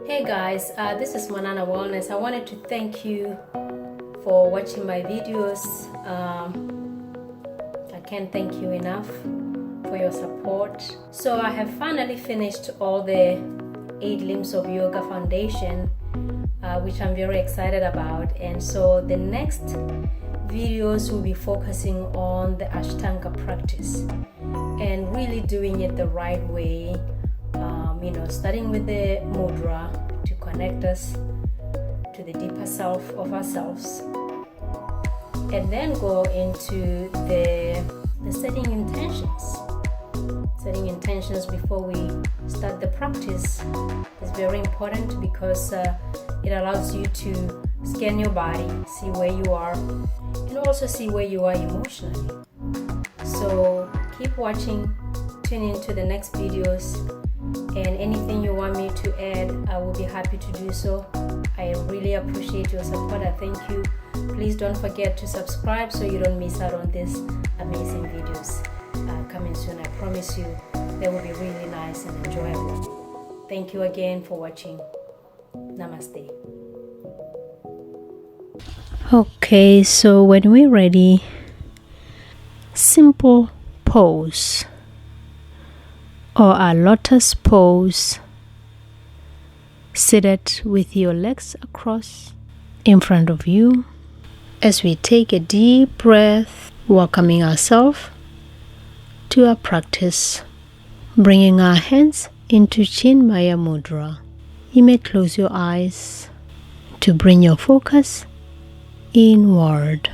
Hey guys, this is Monana Wellness. I wanted to thank you for watching my videos. I can't thank you enough for your support. So I have finally finished all the 8 limbs of yoga foundation, which I'm very excited about. And so the next videos will be focusing on the Ashtanga practice and really doing it the right way. Starting with the mudra to connect us to the deeper self of ourselves, and then go into the setting intentions. Setting intentions before we start the practice is very important because it allows you to scan your body, see where you are, and also see where you are emotionally. So keep watching, tune into the next videos, and anything you want me to add, I will be happy to do so. I really appreciate your support. I thank you. Please don't forget to subscribe so you don't miss out on these amazing videos coming soon. I promise you they will be really nice and enjoyable. Thank you again for watching. Namaste. Okay, so when we're ready, simple pose or a lotus pose, seated with your legs across in front of you, as we take a deep breath, welcoming ourselves to our practice, bringing our hands into Chinmaya Mudra. You may close your eyes to bring your focus inward,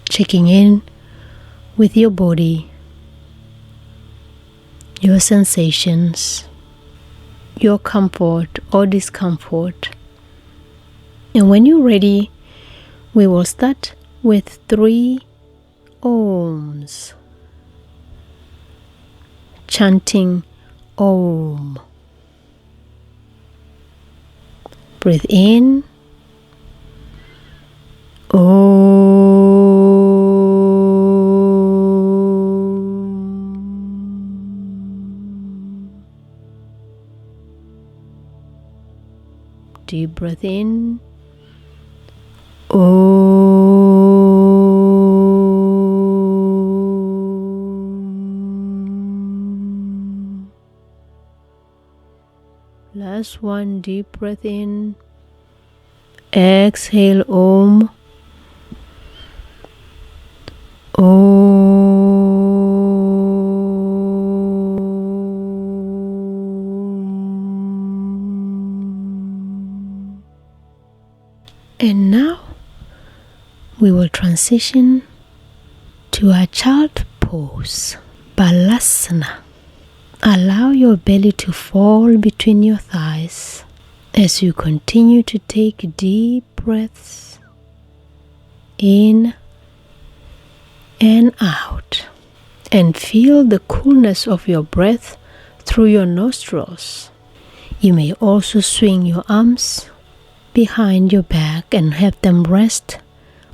checking in with your body, your sensations, your comfort or discomfort. And when you're ready, we will start with 3 Oms, chanting Om. Breathe in, Om. Deep breath in, Om. Last one, deep breath in, exhale, Om. And now we will transition to a child pose, Balasana. Allow your belly to fall between your thighs as you continue to take deep breaths in and out, and feel the coolness of your breath through your nostrils. You may also swing your arms behind your back and have them rest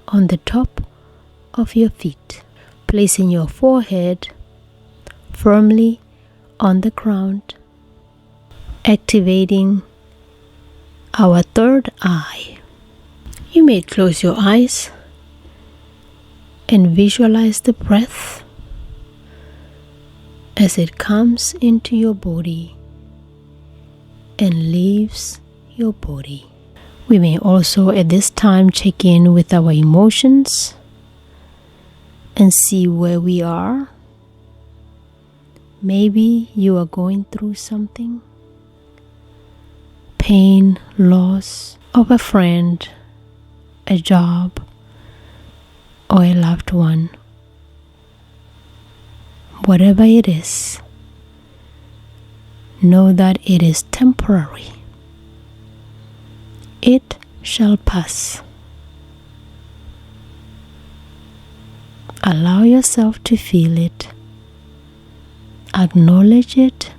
on the top of your feet, placing your forehead firmly on the ground, activating our third eye. You may close your eyes and visualize the breath as it comes into your body and leaves your body. We may also at this time check in with our emotions and see where we are. Maybe you are going through something, pain, loss of a friend, a job, or a loved one. Whatever it is, know that it is temporary. It shall pass. Allow yourself to feel it, acknowledge it,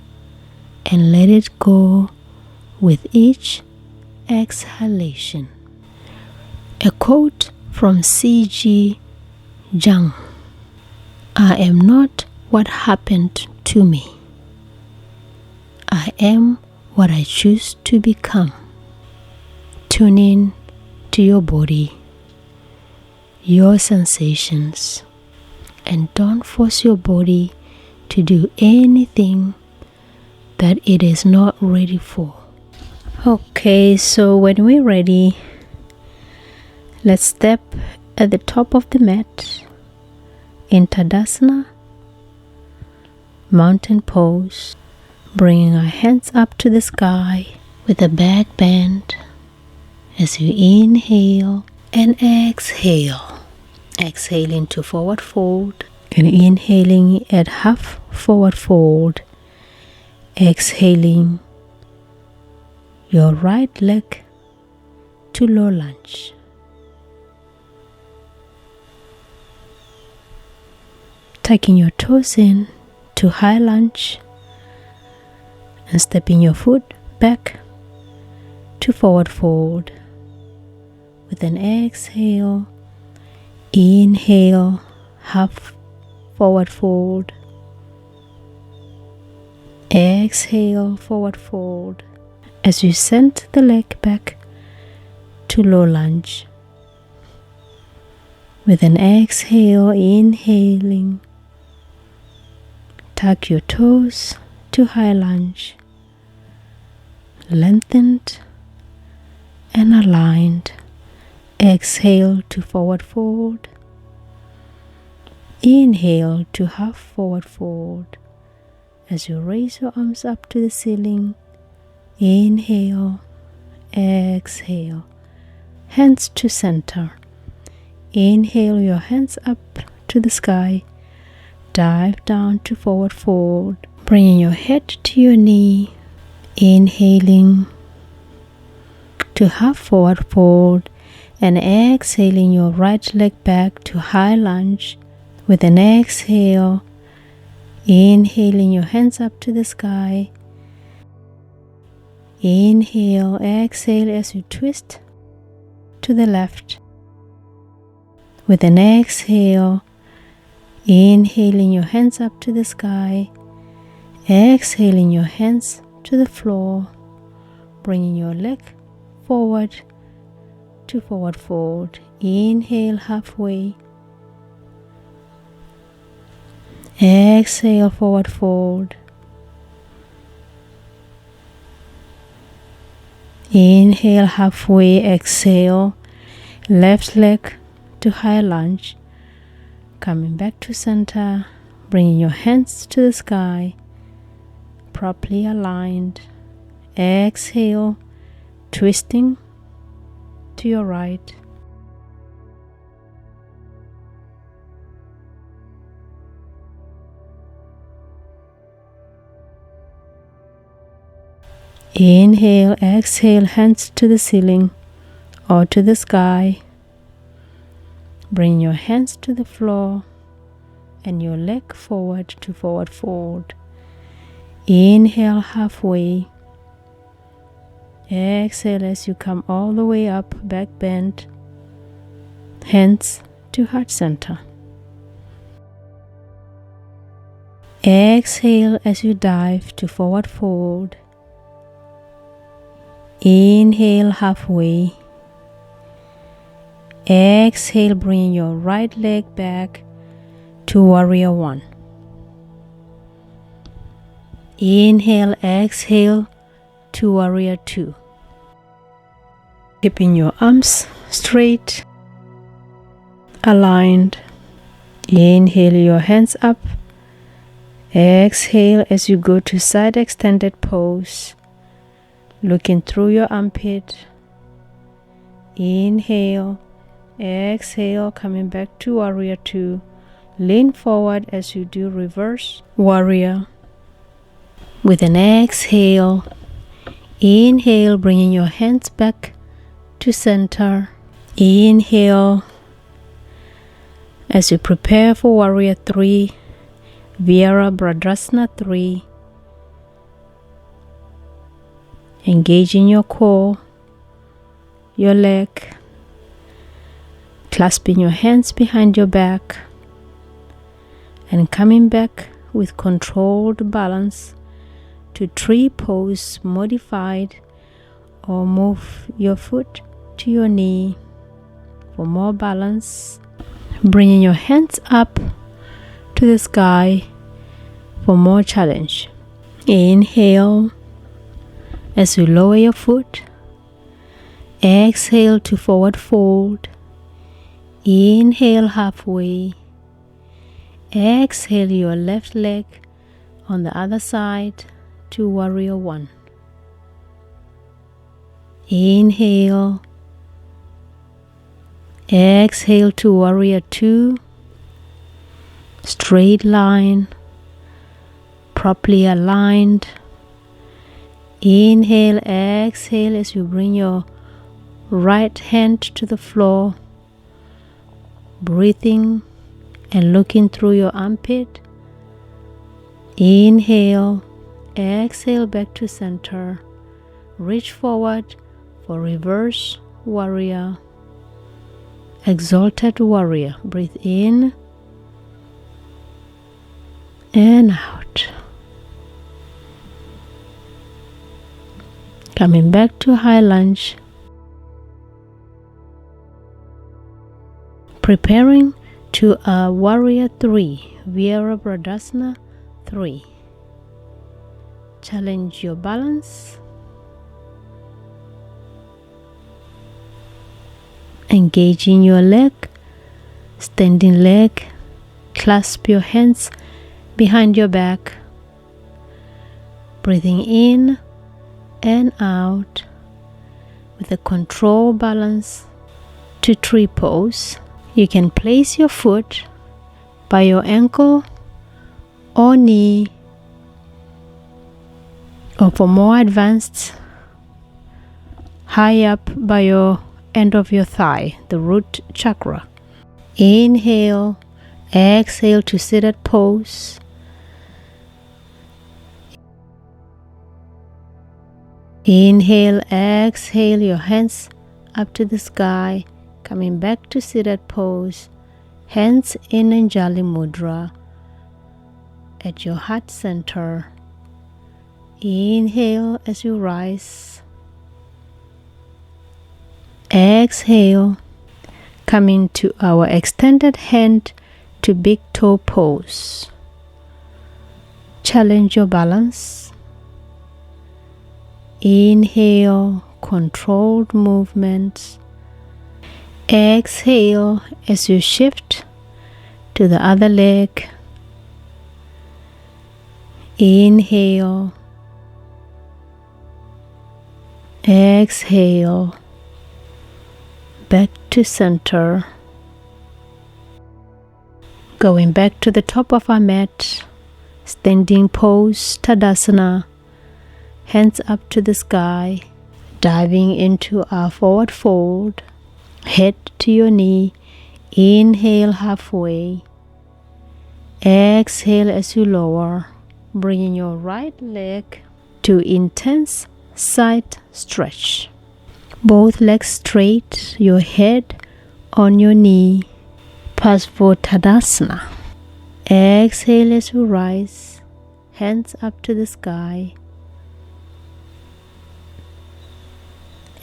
and let it go with each exhalation. A quote from C.G. Jung: I am not what happened to me. I am what I choose to become. Tune in to your body, your sensations, and don't force your body to do anything that it is not ready for. Okay, so when we're ready, let's step at the top of the mat in Tadasana, mountain pose, bringing our hands up to the sky with a back bend as you inhale and exhale. Exhale into forward fold and inhaling at half forward fold. Exhaling your right leg to low lunge. Tucking your toes in to high lunge and stepping your foot back to forward fold. With an exhale, inhale, half forward fold. Exhale, forward fold. As you send the leg back to low lunge. With an exhale, inhaling, tuck your toes to high lunge, lengthened and aligned. Exhale to forward fold. Inhale to half forward fold. As you raise your arms up to the ceiling, inhale, exhale, hands to center. Inhale your hands up to the sky, dive down to forward fold, bringing your head to your knee, inhaling to half forward fold, and exhaling your right leg back to high lunge. With an exhale, inhaling your hands up to the sky. Inhale, exhale as you twist to the left. With an exhale, inhaling your hands up to the sky. Exhaling your hands to the floor, bringing your leg forward to forward fold. Inhale halfway. Exhale, forward fold. Inhale halfway, exhale, left leg to high lunge, coming back to center, bringing your hands to the sky, properly aligned. Exhale, twisting to your right. Inhale, exhale, hands to the ceiling or to the sky. Bring your hands to the floor and your leg forward to forward fold. Inhale halfway. Exhale as you come all the way up, back bend, hands to heart center. Exhale as you dive to forward fold. Inhale halfway. Exhale, bring your right leg back to warrior one. Inhale, exhale to warrior two. Keeping your arms straight, aligned. Inhale your hands up. Exhale as you go to side extended pose, looking through your armpit. Inhale, exhale, coming back to warrior two. Lean forward as you do reverse warrior. With an exhale, inhale, bringing your hands back to center. Inhale as you prepare for warrior three, Virabhadrasana 3. Engaging your core, your leg, clasping your hands behind your back, and coming back with controlled balance to tree pose modified, or move your foot to your knee for more balance, bringing your hands up to the sky for more challenge. Inhale as you lower your foot. Exhale to forward fold. Inhale halfway. Exhale your left leg on the other side to warrior one. Inhale. Exhale to warrior two. Straight line, properly aligned. Inhale, exhale as you bring your right hand to the floor, breathing and looking through your armpit. Inhale, exhale back to center. Reach forward for reverse warrior, exalted warrior. Breathe in and out. Coming back to high lunge. Preparing to a warrior 3, Virabhadrasana 3. Challenge your balance. Engaging your leg, standing leg. Clasp your hands behind your back. Breathing in and out with a control balance to tree pose. You can place your foot by your ankle or knee, or for more advanced, high up by your end of your thigh, the root chakra. Inhale, exhale to seated pose. Inhale, exhale your hands up to the sky, coming back to seated pose. Hands in Anjali Mudra at your heart center. Inhale as you rise. Exhale, coming to our extended hand to big toe pose. Challenge your balance. Inhale, controlled movements. Exhale as you shift to the other leg. Inhale. Exhale. Back to center. Going back to the top of our mat. Standing pose, Tadasana. Hands up to the sky. Diving into our forward fold. Head to your knee. Inhale halfway. Exhale as you lower. Bringing your right leg to intense side stretch. Both legs straight, your head on your knee. Parsvottanasana. Exhale as you rise. Hands up to the sky.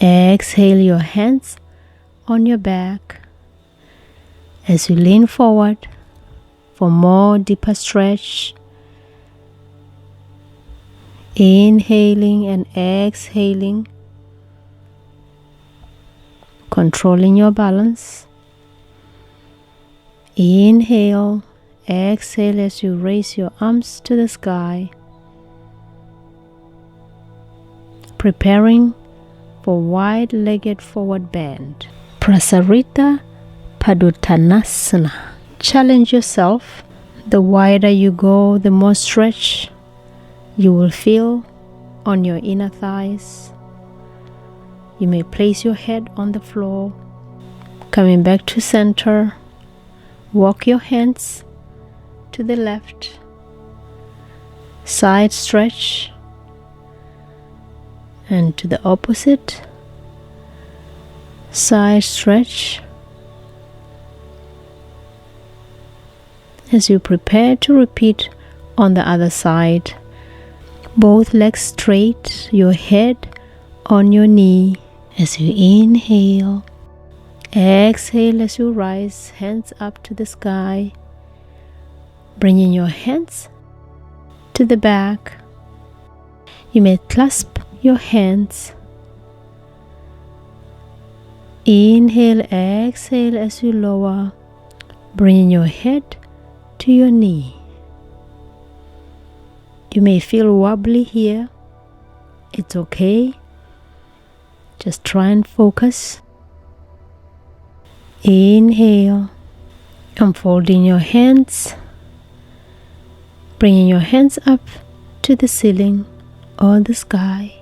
Exhale your hands on your back as you lean forward for more deeper stretch. Inhaling and exhaling, controlling your balance. Inhale, exhale as you raise your arms to the sky, preparing for wide-legged forward bend. Prasarita Padottanasana. Challenge yourself. The wider you go, the more stretch you will feel on your inner thighs. You may place your head on the floor. Coming back to center. Walk your hands to the left. Side stretch. And to the opposite. Side stretch. As you prepare to repeat on the other side, Both legs straight, your head on your knee. As you inhale, exhale as you rise, hands up to the sky. Bringing your hands to the back. You may clasp your hands. Inhale, exhale as you lower, bringing your head to your knee. You may feel wobbly here. It's okay. Just try and focus. Inhale, unfolding your hands, bringing your hands up to the ceiling or the sky.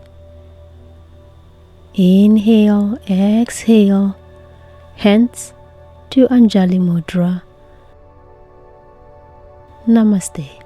Inhale, exhale, hands to Anjali Mudra. Namaste.